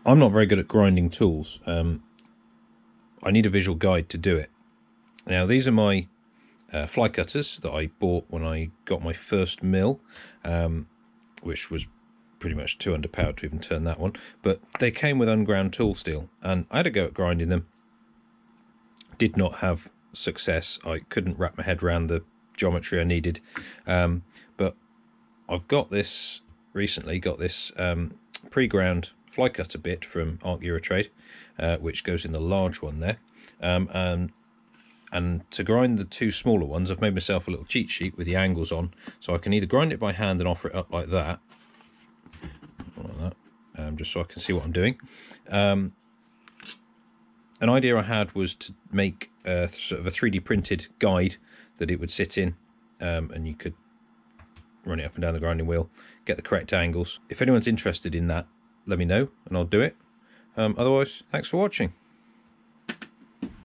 I'm not very good at grinding tools. I need a visual guide to do it. Now these are my fly cutters that I bought when I got my first mill, which was pretty much too underpowered to even turn that one, but they came with unground tool steel, and I had a go at grinding them. Did not have success. I couldn't wrap my head around the geometry I needed, but I've got this recently, pre-ground fly cutter bit from Arc Eurotrade, which goes in the large one there, and to grind the two smaller ones, I've made myself a little cheat sheet with the angles on, so I can either grind it by hand and offer it up like that, just so I can see what I'm doing. An idea I had was to make sort of a 3D printed guide that it would sit in, and you could run it up and down the grinding wheel, get the correct angles. If anyone's interested in that, let me know and I'll do it. Otherwise, thanks for watching.